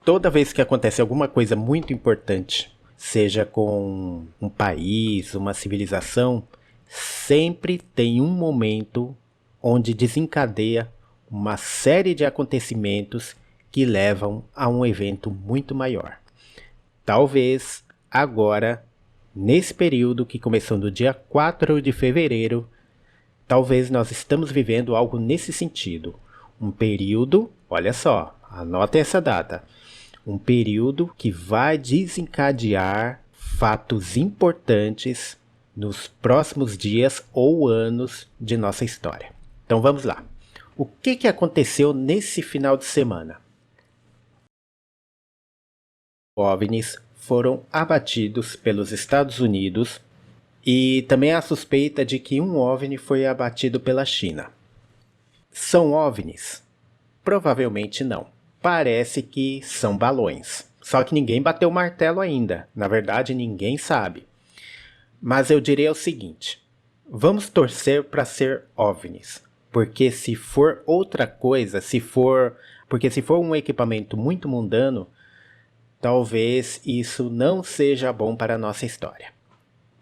Toda vez que acontece alguma coisa muito importante, seja com um país, uma civilização, sempre tem um momento onde desencadeia uma série de acontecimentos que levam a um evento muito maior. Talvez agora, nesse período que começou no dia 4 de fevereiro, talvez nós estamos vivendo algo nesse sentido. Um período, olha só, anotem essa data, um período que vai desencadear fatos importantes nos próximos dias ou anos de nossa história. Então vamos lá. O que aconteceu nesse final de semana? OVNIs foram abatidos pelos Estados Unidos e também há suspeita de que um OVNI foi abatido pela China. São OVNIs? Provavelmente não. Parece que são balões. Só que ninguém bateu o martelo ainda. Na verdade, ninguém sabe. Mas eu diria o seguinte: vamos torcer para ser OVNIs. Porque se for outra coisa, se for um equipamento muito mundano, talvez isso não seja bom para a nossa história.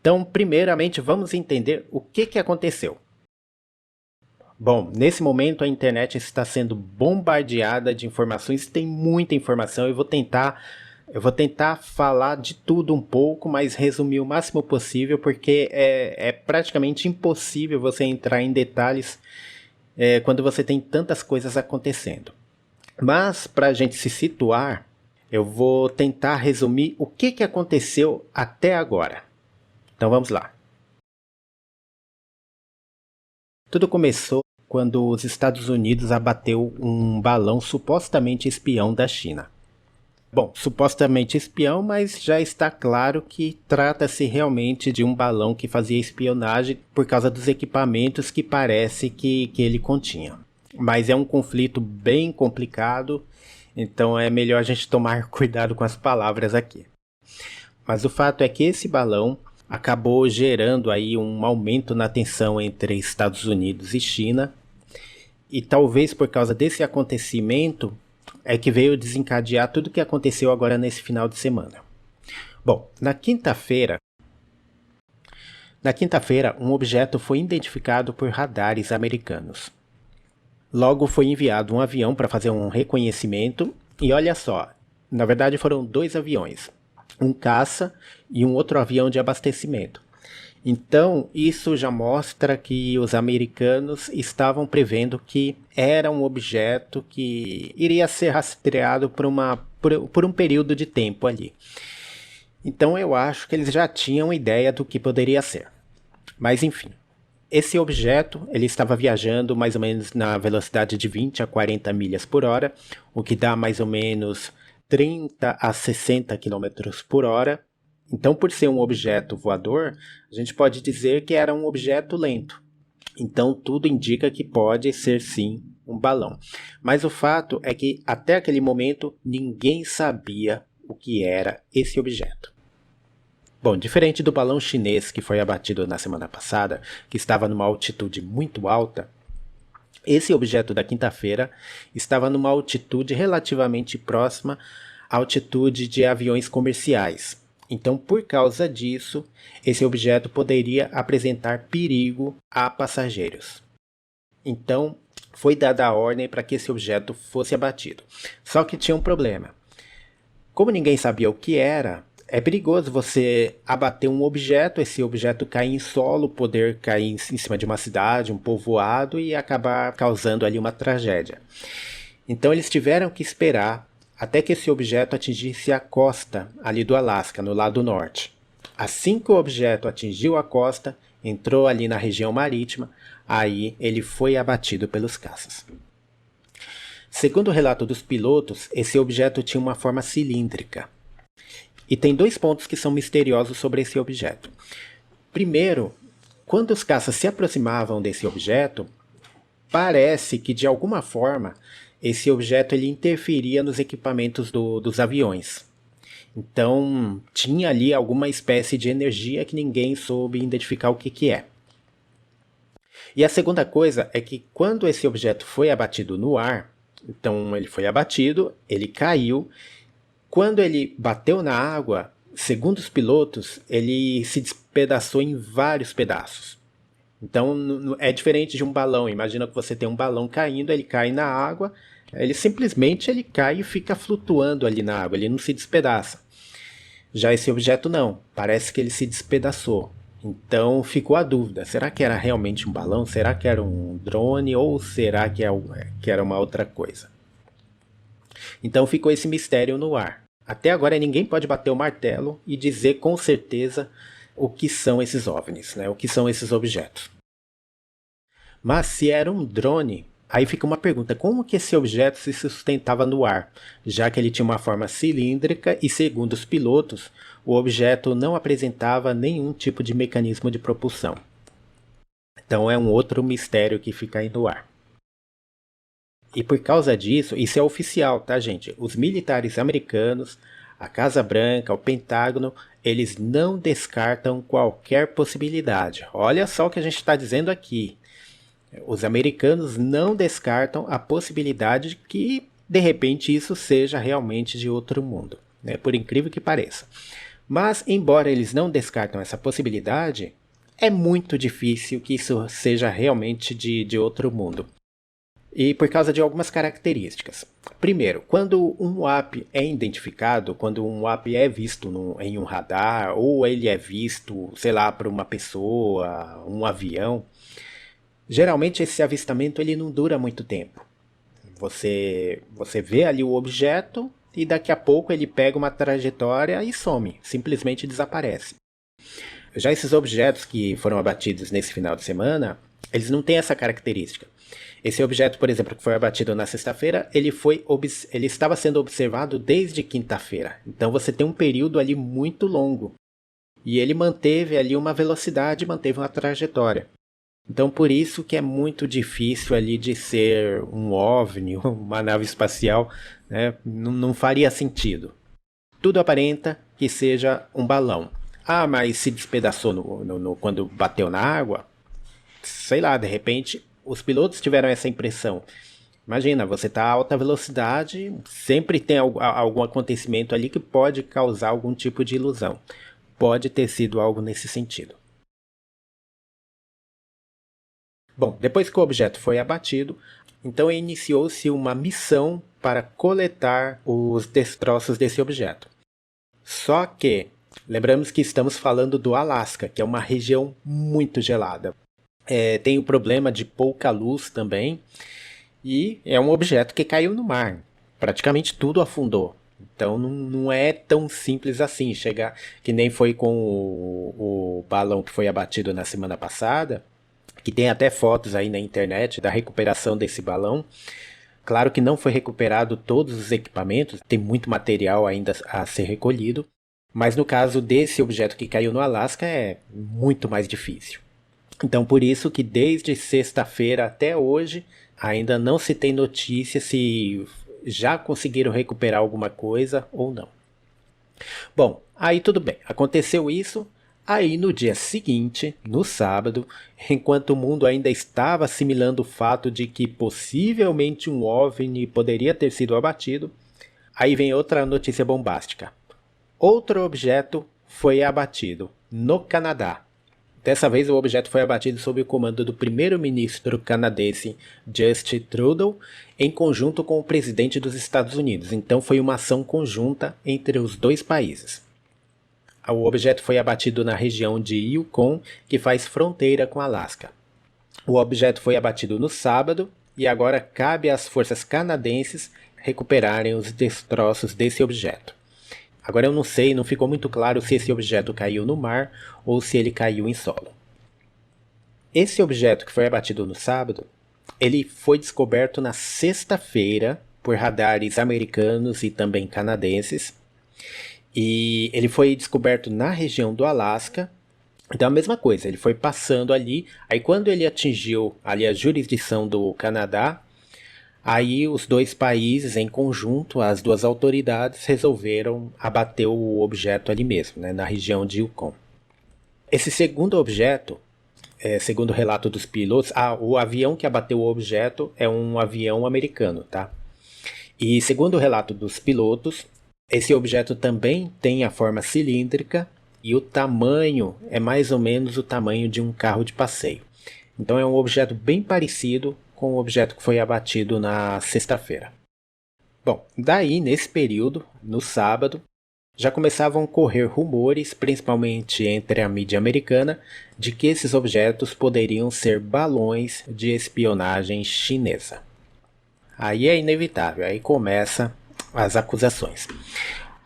Então, primeiramente, vamos entender o que aconteceu. Bom, nesse momento a internet está sendo bombardeada de informações, tem muita informação. Eu vou tentar falar de tudo um pouco, mas resumir o máximo possível, porque é praticamente impossível você entrar em detalhes quando você tem tantas coisas acontecendo. Mas, para a gente se situar, eu vou tentar resumir o que aconteceu até agora. Então vamos lá. Tudo começou quando os Estados Unidos abateu um balão supostamente espião da China. Bom, supostamente espião, mas já está claro que trata-se realmente de um balão que fazia espionagem por causa dos equipamentos que parece que ele continha. Mas é um conflito bem complicado, então é melhor a gente tomar cuidado com as palavras aqui. Mas o fato é que esse balão acabou gerando aí um aumento na tensão entre Estados Unidos e China, e talvez por causa desse acontecimento é que veio desencadear tudo o que aconteceu agora nesse final de semana. Bom, na quinta-feira, um objeto foi identificado por radares americanos. Logo foi enviado um avião para fazer um reconhecimento, e olha só, na verdade foram dois aviões, um caça e um outro avião de abastecimento. Então, isso já mostra que os americanos estavam prevendo que era um objeto que iria ser rastreado por um período de tempo ali. Então, eu acho que eles já tinham ideia do que poderia ser. Mas, enfim, esse objeto ele estava viajando mais ou menos na velocidade de 20 a 40 milhas por hora, o que dá mais ou menos 30 a 60 km por hora. Então, por ser um objeto voador, a gente pode dizer que era um objeto lento. Então, tudo indica que pode ser sim um balão. Mas o fato é que até aquele momento ninguém sabia o que era esse objeto. Bom, diferente do balão chinês que foi abatido na semana passada, que estava numa altitude muito alta, esse objeto da quinta-feira estava numa altitude relativamente próxima à altitude de aviões comerciais. Então, por causa disso, esse objeto poderia apresentar perigo a passageiros. Então, foi dada a ordem para que esse objeto fosse abatido. Só que tinha um problema. Como ninguém sabia o que era, é perigoso você abater um objeto, esse objeto cair em solo, poder cair em cima de uma cidade, um povoado e acabar causando ali uma tragédia. Então, eles tiveram que esperar até que esse objeto atingisse a costa ali do Alasca, no lado norte. Assim que o objeto atingiu a costa, entrou ali na região marítima, aí ele foi abatido pelos caças. Segundo o relato dos pilotos, esse objeto tinha uma forma cilíndrica. E tem dois pontos que são misteriosos sobre esse objeto. Primeiro, quando os caças se aproximavam desse objeto, parece que de alguma forma esse objeto ele interferia nos equipamentos dos aviões. Então tinha ali alguma espécie de energia que ninguém soube identificar o que é. E a segunda coisa é que quando esse objeto foi abatido no ar, então ele foi abatido, ele caiu, Quando ele bateu na água, segundo os pilotos, ele se despedaçou em vários pedaços. Então é diferente de um balão. Imagina que você tem um balão caindo, ele cai na água, ele cai e fica flutuando ali na água, ele não se despedaça. Já esse objeto não, parece que ele se despedaçou. Então ficou a dúvida, será que era realmente um balão? Será que era um drone? Ou será que era uma outra coisa? Então ficou esse mistério no ar. Até agora ninguém pode bater o martelo e dizer com certeza o que são esses OVNIs, né? O que são esses objetos. Mas se era um drone, aí fica uma pergunta, como que esse objeto se sustentava no ar, já que ele tinha uma forma cilíndrica e, segundo os pilotos, o objeto não apresentava nenhum tipo de mecanismo de propulsão. Então é um outro mistério que fica aí no ar. E por causa disso, isso é oficial, tá, gente? Os militares americanos, a Casa Branca, o Pentágono, eles não descartam qualquer possibilidade. Olha só o que a gente está dizendo aqui. Os americanos não descartam a possibilidade de que, de repente, isso seja realmente de outro mundo, né? Por incrível que pareça. Mas, embora eles não descartam essa possibilidade, é muito difícil que isso seja realmente de outro mundo. E por causa de algumas características. Primeiro, quando um UAP é identificado, quando um UAP é visto em um radar, ou ele é visto, sei lá, por uma pessoa, um avião, geralmente esse avistamento ele não dura muito tempo. Você vê ali o objeto e daqui a pouco ele pega uma trajetória e some, simplesmente desaparece. Já esses objetos que foram abatidos nesse final de semana, eles não têm essa característica. Esse objeto, por exemplo, que foi abatido na sexta-feira, ele estava sendo observado desde quinta-feira. Então você tem um período ali muito longo. E ele manteve ali uma velocidade, manteve uma trajetória. Então por isso que é muito difícil ali de ser um OVNI, uma nave espacial, né? Não faria sentido. Tudo aparenta que seja um balão. Ah, mas se despedaçou quando bateu na água? Sei lá, de repente os pilotos tiveram essa impressão. Imagina, você está a alta velocidade, sempre tem algum acontecimento ali que pode causar algum tipo de ilusão. Pode ter sido algo nesse sentido. Bom, depois que o objeto foi abatido, então iniciou-se uma missão para coletar os destroços desse objeto. Só que, lembramos que estamos falando do Alasca, que é uma região muito gelada. Tem o problema de pouca luz também, e é um objeto que caiu no mar. Praticamente tudo afundou. Então não é tão simples assim chegar, que nem foi com o balão que foi abatido na semana passada, que tem até fotos aí na internet da recuperação desse balão. Claro que não foi recuperado todos os equipamentos, tem muito material ainda a ser recolhido, mas no caso desse objeto que caiu no Alasca é muito mais difícil. Então por isso que desde sexta-feira até hoje ainda não se tem notícia se já conseguiram recuperar alguma coisa ou não. Bom, aí tudo bem, aconteceu isso. Aí no dia seguinte, no sábado, enquanto o mundo ainda estava assimilando o fato de que possivelmente um OVNI poderia ter sido abatido, aí vem outra notícia bombástica. Outro objeto foi abatido no Canadá. Dessa vez o objeto foi abatido sob o comando do primeiro-ministro canadense Justin Trudeau, em conjunto com o presidente dos Estados Unidos. Então foi uma ação conjunta entre os dois países. O objeto foi abatido na região de Yukon, que faz fronteira com Alasca. O objeto foi abatido no sábado e agora cabe às forças canadenses recuperarem os destroços desse objeto. Agora eu não sei, não ficou muito claro se esse objeto caiu no mar ou se ele caiu em solo. Esse objeto que foi abatido no sábado, ele foi descoberto na sexta-feira por radares americanos e também canadenses. E ele foi descoberto na região do Alasca. Então a mesma coisa, ele foi passando ali. Aí quando ele atingiu ali a jurisdição do Canadá, aí os dois países em conjunto, as duas autoridades, resolveram abater o objeto ali mesmo, né, na região de Yukon. Esse segundo objeto, segundo o relato dos pilotos, o avião que abateu o objeto é um avião americano, tá? E segundo o relato dos pilotos, Esse objeto também tem a forma cilíndrica e o tamanho é mais ou menos o tamanho de um carro de passeio. Então é um objeto bem parecido com o objeto que foi abatido na sexta-feira. Bom, daí nesse período, no sábado, já começavam a correr rumores, principalmente entre a mídia americana, de que esses objetos poderiam ser balões de espionagem chinesa. Aí é inevitável, aí começa as acusações.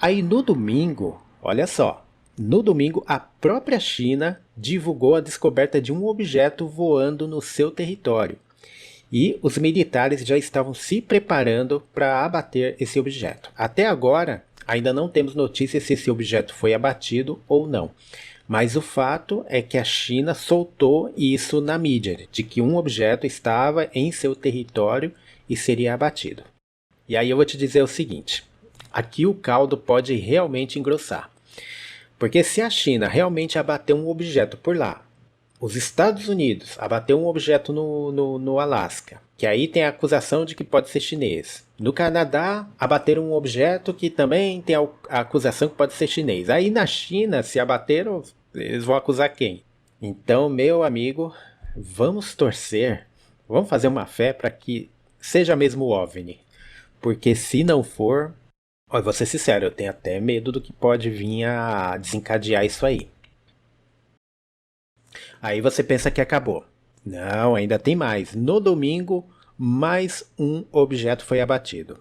Aí no domingo, olha só, no domingo a própria China divulgou a descoberta de um objeto voando no seu território. E os militares já estavam se preparando para abater esse objeto. Até agora, ainda não temos notícias se esse objeto foi abatido ou não. Mas o fato é que a China soltou isso na mídia, de que um objeto estava em seu território e seria abatido. E aí eu vou te dizer o seguinte, aqui o caldo pode realmente engrossar. Porque se a China realmente abater um objeto por lá, os Estados Unidos abateu um objeto no Alasca, que aí tem a acusação de que pode ser chinês. No Canadá, abateram um objeto que também tem a acusação que pode ser chinês. Aí na China, se abateram, eles vão acusar quem? Então, meu amigo, vamos torcer, vamos fazer uma fé para que seja mesmo o OVNI. Porque se não for, olha, vou ser sincero, eu tenho até medo do que pode vir a desencadear isso aí. Aí você pensa que acabou. Não, ainda tem mais. No domingo, mais um objeto foi abatido.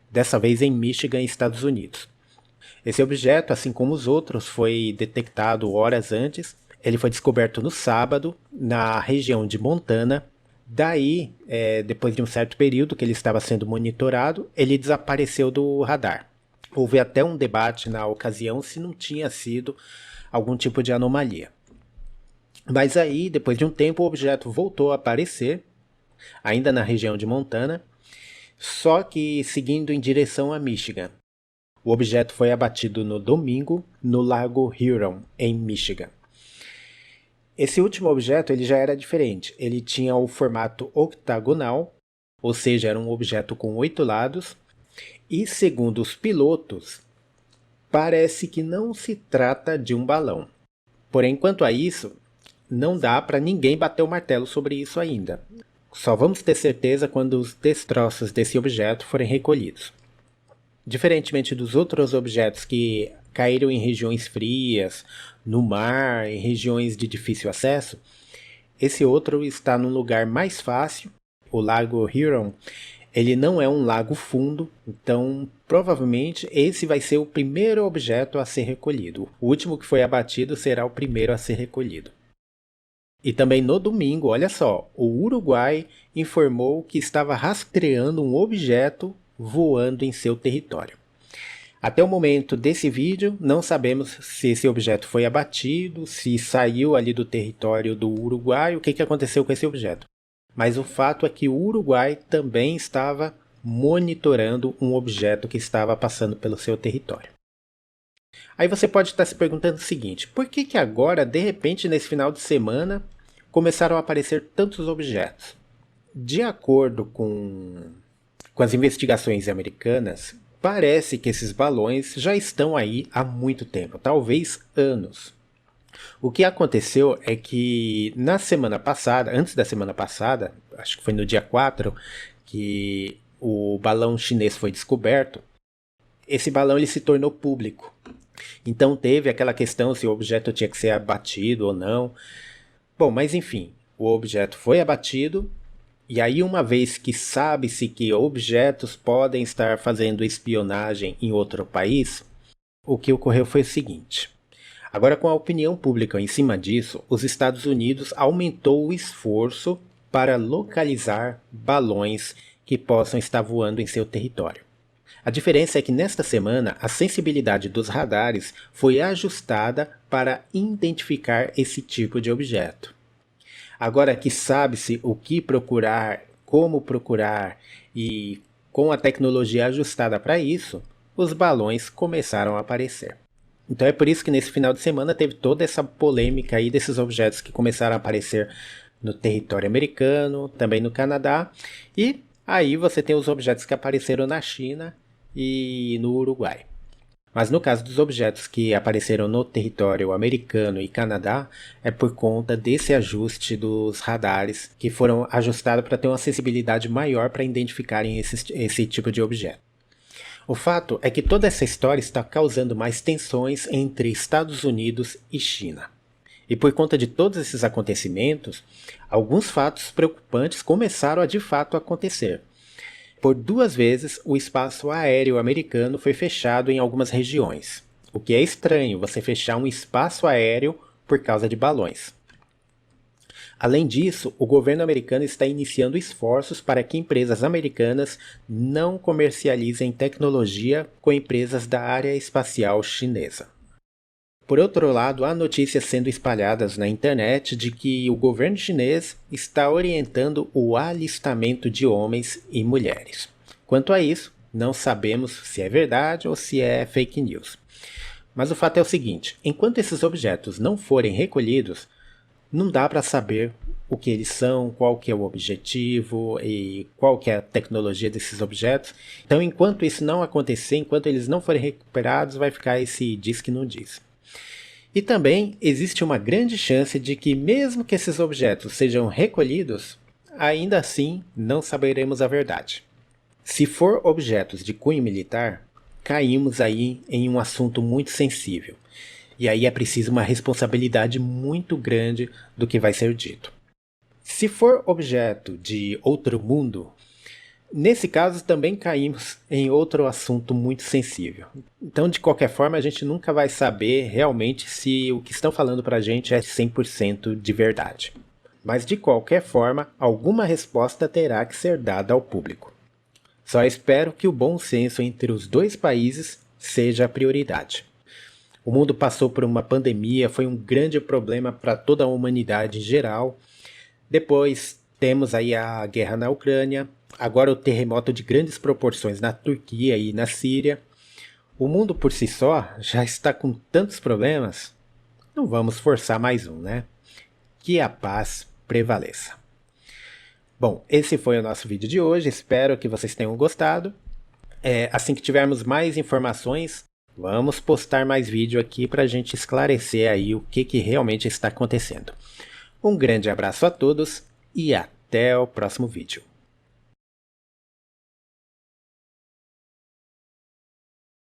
Dessa vez em Michigan, Estados Unidos. Esse objeto, assim como os outros, foi detectado horas antes. Ele foi descoberto no sábado, na região de Montana. Daí, depois de um certo período que ele estava sendo monitorado, ele desapareceu do radar. Houve até um debate na ocasião se não tinha sido algum tipo de anomalia. Mas aí, depois de um tempo, o objeto voltou a aparecer, ainda na região de Montana, só que seguindo em direção a Michigan. O objeto foi abatido no domingo, no lago Huron, em Michigan. Esse último objeto ele já era diferente. Ele tinha o formato octagonal, ou seja, era um objeto com 8 lados, e segundo os pilotos, parece que não se trata de um balão. Porém, quanto a isso, não dá para ninguém bater o martelo sobre isso ainda. Só vamos ter certeza quando os destroços desse objeto forem recolhidos. Diferentemente dos outros objetos que caíram em regiões frias, no mar, em regiões de difícil acesso, esse outro está num lugar mais fácil, o lago Huron. Ele não é um lago fundo, então provavelmente esse vai ser o primeiro objeto a ser recolhido. O último que foi abatido será o primeiro a ser recolhido. E também no domingo, olha só, o Uruguai informou que estava rastreando um objeto voando em seu território. Até o momento desse vídeo, não sabemos se esse objeto foi abatido, se saiu ali do território do Uruguai, o que aconteceu com esse objeto. Mas o fato é que o Uruguai também estava monitorando um objeto que estava passando pelo seu território. Aí você pode estar se perguntando o seguinte, por que agora, de repente, nesse final de semana, começaram a aparecer tantos objetos? De acordo com as investigações americanas, parece que esses balões já estão aí há muito tempo, talvez anos. O que aconteceu é que na semana passada, antes da semana passada, acho que foi no dia 4, que o balão chinês foi descoberto, esse balão ele se tornou público. Então teve aquela questão se o objeto tinha que ser abatido ou não. Bom, mas enfim, o objeto foi abatido, e aí uma vez que sabe-se que objetos podem estar fazendo espionagem em outro país, o que ocorreu foi o seguinte. Agora, com a opinião pública em cima disso, os Estados Unidos aumentou o esforço para localizar balões que possam estar voando em seu território. A diferença é que nesta semana a sensibilidade dos radares foi ajustada para identificar esse tipo de objeto. Agora que sabe-se o que procurar, como procurar e com a tecnologia ajustada para isso, os balões começaram a aparecer. Então é por isso que nesse final de semana teve toda essa polêmica aí desses objetos que começaram a aparecer no território americano, também no Canadá, e aí você tem os objetos que apareceram na China e no Uruguai. Mas no caso dos objetos que apareceram no território americano e Canadá, é por conta desse ajuste dos radares que foram ajustados para ter uma sensibilidade maior para identificarem esse tipo de objeto. O fato é que toda essa história está causando mais tensões entre Estados Unidos e China. E por conta de todos esses acontecimentos, alguns fatos preocupantes começaram a de fato acontecer. Por 2 vezes, o espaço aéreo americano foi fechado em algumas regiões, o que é estranho você fechar um espaço aéreo por causa de balões. Além disso, o governo americano está iniciando esforços para que empresas americanas não comercializem tecnologia com empresas da área espacial chinesa. Por outro lado, há notícias sendo espalhadas na internet de que o governo chinês está orientando o alistamento de homens e mulheres. Quanto a isso, não sabemos se é verdade ou se é fake news. Mas o fato é o seguinte, enquanto esses objetos não forem recolhidos, não dá para saber o que eles são, qual que é o objetivo e qual que é a tecnologia desses objetos. Então, enquanto isso não acontecer, enquanto eles não forem recuperados, vai ficar esse diz que não diz. E também existe uma grande chance de que mesmo que esses objetos sejam recolhidos, ainda assim não saberemos a verdade. Se for objetos de cunho militar, caímos aí em um assunto muito sensível. E aí é preciso uma responsabilidade muito grande do que vai ser dito. Se for objeto de outro mundo, nesse caso também caímos em outro assunto muito sensível. Então, de qualquer forma, a gente nunca vai saber realmente se o que estão falando para a gente é 100% de verdade. Mas de qualquer forma, alguma resposta terá que ser dada ao público. Só espero que o bom senso entre os dois países seja a prioridade. O mundo passou por uma pandemia, foi um grande problema para toda a humanidade em geral. Depois temos aí a guerra na Ucrânia, agora o terremoto de grandes proporções na Turquia e na Síria. O mundo por si só já está com tantos problemas, não vamos forçar mais um, né? Que a paz prevaleça. Bom, esse foi o nosso vídeo de hoje, espero que vocês tenham gostado. Assim que tivermos mais informações, vamos postar mais vídeo aqui para a gente esclarecer aí o que realmente está acontecendo. Um grande abraço a todos e até o próximo vídeo.